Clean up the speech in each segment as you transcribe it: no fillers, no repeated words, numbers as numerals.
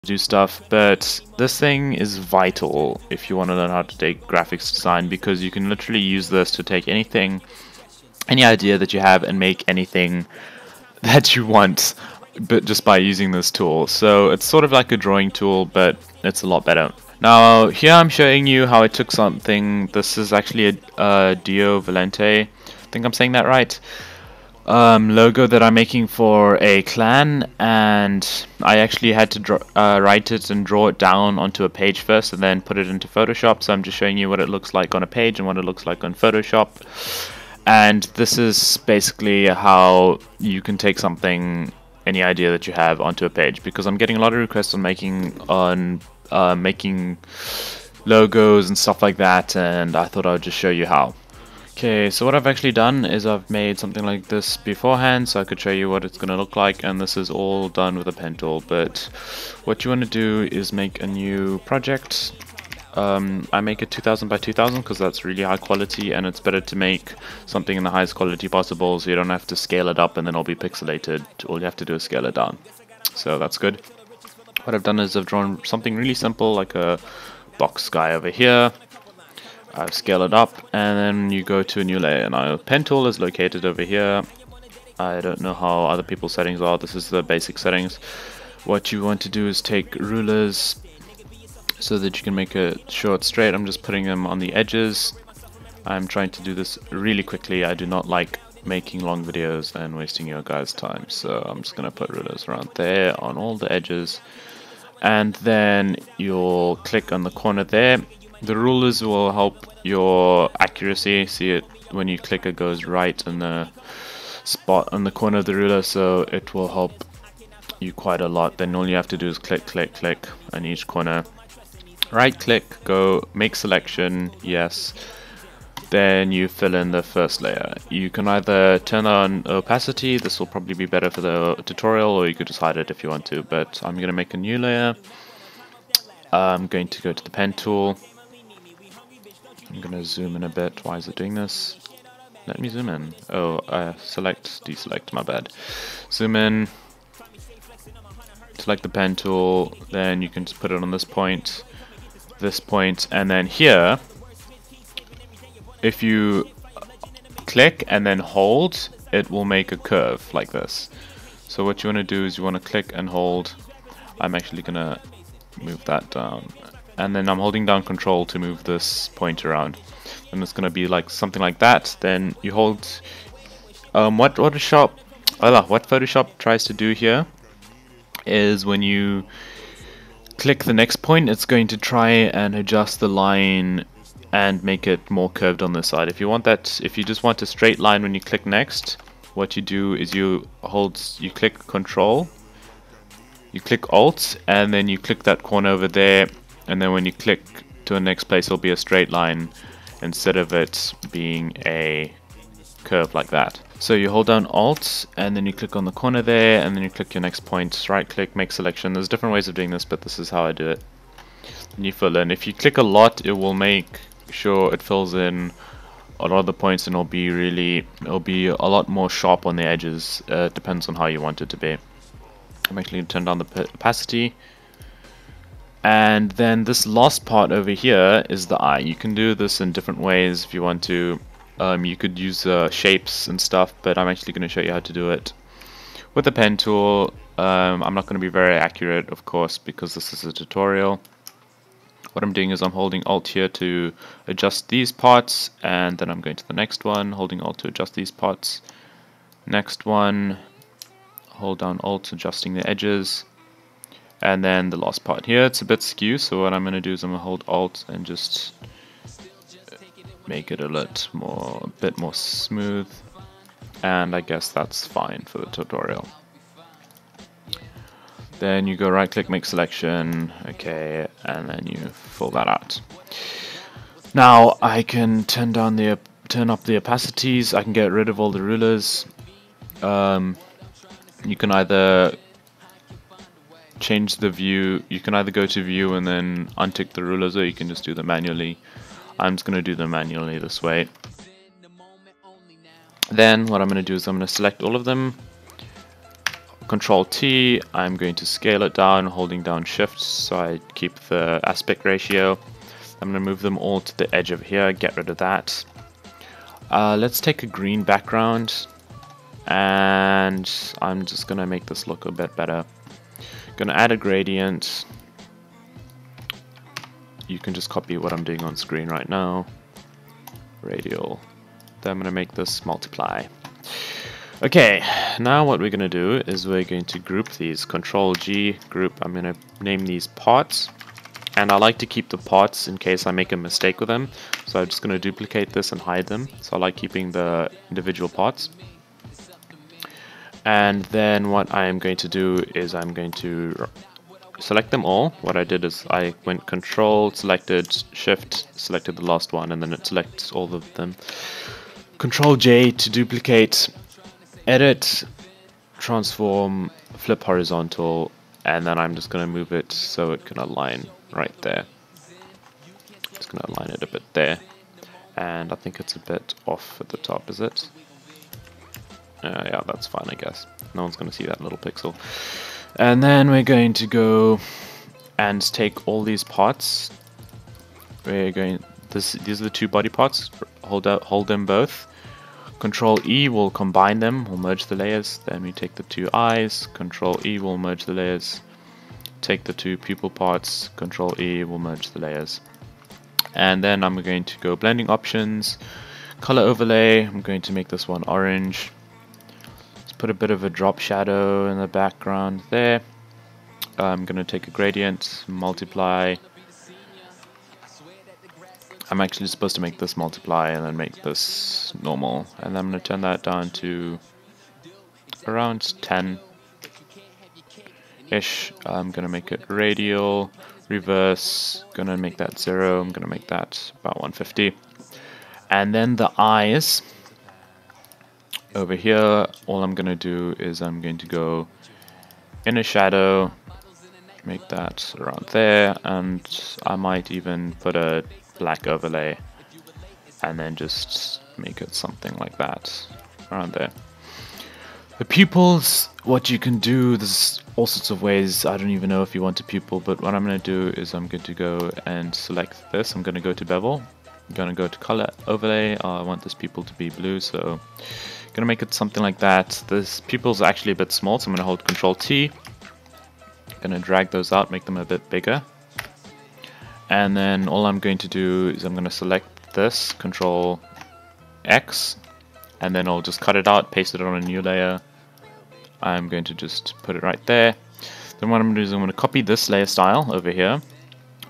do stuff, but this thing is vital if you want to learn how to take graphics design, because you can literally use this to take anything, any idea that you have, and make anything that you want, but just by using this tool. So it's sort of like a drawing tool, but it's a lot better. Now here I'm showing you how I took something. This is actually a Dio Valente, I think I'm saying that right, logo that I'm making for a clan, and I actually had to write it and draw it down onto a page first and then put it into Photoshop. So I'm just showing you what it looks like on a page and what it looks like on Photoshop. And this is basically how you can take something, any idea that you have, onto a page, because I'm getting a lot of requests on making logos and stuff like that, and I thought I would just show you how. Okay, so what I've actually done is I've made something like this beforehand so I could show you what it's going to look like, and this is all done with a pen tool. But what you want to do is make a new project. I make it 2000 by 2000 because that's really high quality, and it's better to make something in the highest quality possible so you don't have to scale it up and then it'll be pixelated. All you have to do is scale it down. So that's good. What I've done is I've drawn something really simple like a box guy over here. I've scaled it up, and then you go to a new layer. Now, pen tool is located over here. I don't know how other people's settings are. This is the basic settings. What you want to do is take rulers so that you can make it short straight. I'm just putting them on the edges. I'm trying to do this really quickly. I do not like making long videos and wasting your guys' time, so I'm just gonna put rulers around there on all the edges, and then you'll click on the corner there. The rulers will help your accuracy. See it when you click, it goes right in the spot on the corner of the ruler, so it will help you quite a lot. Then all you have to do is click, click, click on each corner. Right click, go make selection, yes. Then you fill in the first layer. You can either turn on opacity, this will probably be better for the tutorial, or you could just hide it if you want to, but I'm going to make a new layer. I'm going to go to the pen tool. I'm going to zoom in a bit. Why is it doing this? Let me zoom in. Oh, select, deselect, my bad. Zoom in, select the pen tool, then you can just put it on this point, and then here, if you click and then hold, it will make a curve like this. So what you want to do is you want to click and hold. I'm actually going to move that down, and then I'm holding down control to move this point around, and it's going to be like something like that. Then you hold what Photoshop tries to do here is when you click the next point, it's going to try and adjust the line and make it more curved on this side. If you just want a straight line when you click next, what you do is you click control, you click alt, and then you click that corner over there, and then when you click to the next place, it'll be a straight line instead of it being a curve like that. So you hold down alt, and then you click on the corner there, and then you click your next point, right click, make selection. There's different ways of doing this, but this is how I do it. And you fill in. If you click a lot, it will make sure it fills in a lot of the points, and it'll be a lot more sharp on the edges. Depends on how you want it to be. I'm actually going to turn down the opacity. And then this last part over here is the eye. You can do this in different ways if you want to. You could use shapes and stuff, but I'm actually going to show you how to do it with the pen tool. I'm not going to be very accurate, of course, because this is a tutorial. What I'm doing is I'm holding alt here to adjust these parts, and then I'm going to the next one, holding alt to adjust these parts. Next one, hold down alt, adjusting the edges. And then the last part here, it's a bit skew, so what I'm going to do is I'm going to hold alt and just make it a bit more smooth, and I guess that's fine for the tutorial. Then you go right click, make selection, okay, and then you fill that out. Now I can turn up the opacities, I can get rid of all the rulers. You can either change the view, you can either go to view and then untick the rulers, or you can just do them manually. I'm just going to do them manually this way. Then what I'm going to do is I'm going to select all of them, Control T, I'm going to scale it down, holding down Shift so I keep the aspect ratio. I'm going to move them all to the edge of here, get rid of that. Let's take a green background, and I'm just going to make this look a bit better. Going to add a gradient. You can just copy what I'm doing on screen right now. Radial. Then I'm going to make this multiply. Okay, now what we're going to do is we're going to group these. Control G, group. I'm going to name these parts. And I like to keep the parts in case I make a mistake with them. So I'm just going to duplicate this and hide them. So I like keeping the individual parts. And then what I am going to do is I'm going to select them all. What I did is I went Control, selected, Shift, selected the last one, and then it selects all of them. Control J to duplicate, edit, transform, flip horizontal, and then I'm just going to move it so it can align right there. Just going to align it a bit there. And I think it's a bit off at the top, is it? Yeah, that's fine, I guess. No one's going to see that little pixel. And then we're going to go and take all these parts. We're going. These are the two body parts. Hold them both. Control E will combine them. We'll merge the layers. Then we take the two eyes. Control E will merge the layers. Take the two pupil parts. Control E will merge the layers. And then I'm going to go blending options, color overlay. I'm going to make this one orange. Put a bit of a drop shadow in the background there. I'm going to take a gradient, multiply. I'm actually supposed to make this multiply and then make this normal. And I'm going to turn that down to around 10-ish. I'm going to make it radial, reverse, going to make that 0. I'm going to make that about 150. And then the eyes. Over here, all I'm going to do is I'm going to go inner shadow, make that around there, and I might even put a black overlay and then just make it something like that around there. The pupils, what you can do, there's all sorts of ways. I don't even know if you want a pupil, but what I'm going to do is I'm going to go and select this. I'm going to go to bevel. I'm going to go to color overlay. I want this pupil to be blue, so gonna make it something like that. This pupil's actually a bit small, so I'm gonna hold Control T. Gonna drag those out, make them a bit bigger. And then all I'm going to do is I'm gonna select this, Control X, and then I'll just cut it out, paste it on a new layer. I'm going to just put it right there. Then what I'm gonna do is I'm gonna copy this layer style over here.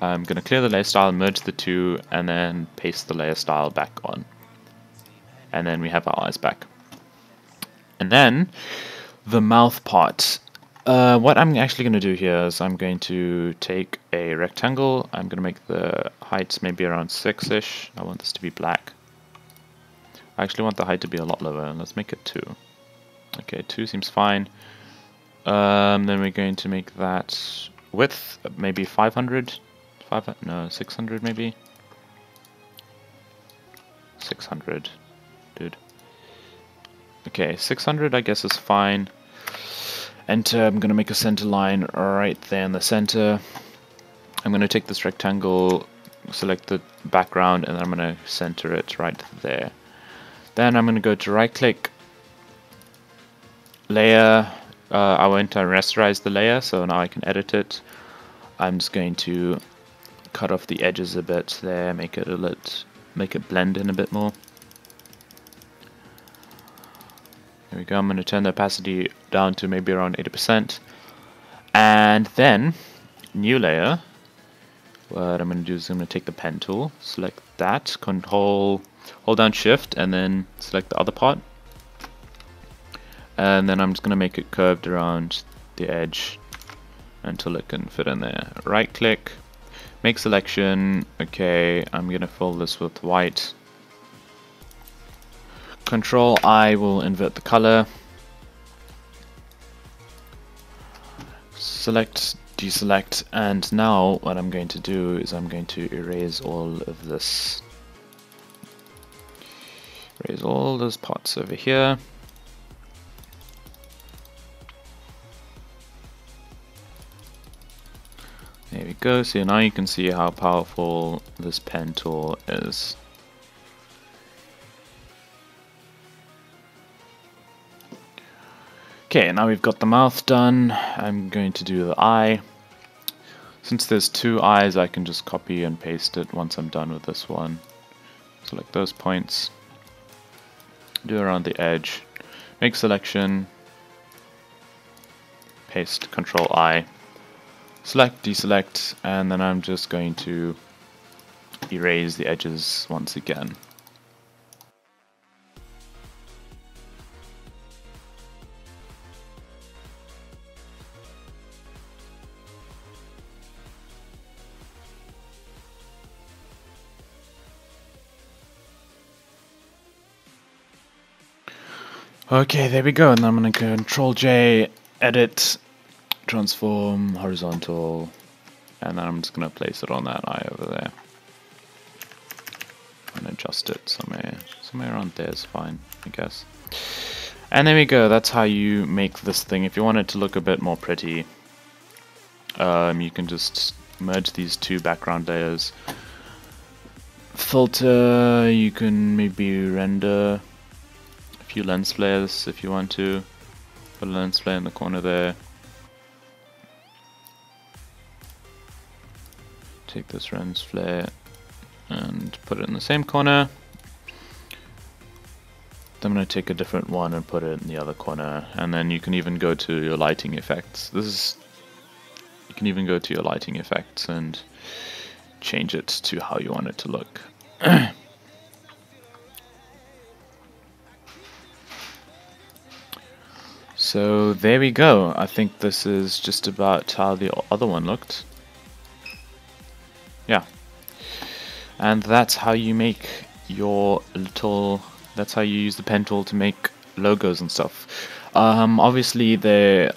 I'm gonna clear the layer style, merge the two, and then paste the layer style back on. And then we have our eyes back. And then the mouth part. What I'm actually going to do here is I'm going to take a rectangle. I'm going to make the height maybe around 6-ish. I want this to be black. I actually want the height to be a lot lower. Let's make it 2. Okay, 2 seems fine. Then we're going to make that width maybe 500. No, 600 maybe. 600, dude. Okay, 600 I guess is fine. Enter, I'm going to make a center line right there in the center. I'm going to take this rectangle, select the background, and I'm going to center it right there. Then I'm going to go to right click, layer. I went to rasterize the layer, so now I can edit it. I'm just going to cut off the edges a bit there, make it blend in a bit more. There we go. I'm going to turn the opacity down to maybe around 80%. And then, new layer. What I'm going to do is I'm going to take the pen tool, select that, hold down shift, and then select the other part. And then I'm just going to make it curved around the edge until it can fit in there. Right click, make selection. Okay, I'm going to fill this with white. Control I will invert the color. Select, deselect, and now what I'm going to do is I'm going to erase all of this. Erase all those parts over here. There we go. So now you can see how powerful this pen tool is. Okay, now we've got the mouth done. I'm going to do the eye. Since there's two eyes, I can just copy and paste it once I'm done with this one. Select those points. Do around the edge. Make selection. Paste, Control I. Select, deselect, and then I'm just going to erase the edges once again. Okay, there we go, and I'm going to Control J, edit, transform, horizontal, and then I'm just going to place it on that eye over there. And adjust it somewhere around there is fine, I guess. And there we go, that's how you make this thing. If you want it to look a bit more pretty, you can just merge these two background layers. Filter, you can maybe render a few lens flares if you want to. Put a lens flare in the corner there. Take this lens flare and put it in the same corner. Then I'm going to take a different one and put it in the other corner, and then you can even go to your lighting effects. You can even go to your lighting effects and change it to how you want it to look. So there we go. I think this is just about how the other one looked. Yeah. And that's how you make your that's how you use the pen tool to make logos and stuff. Obviously there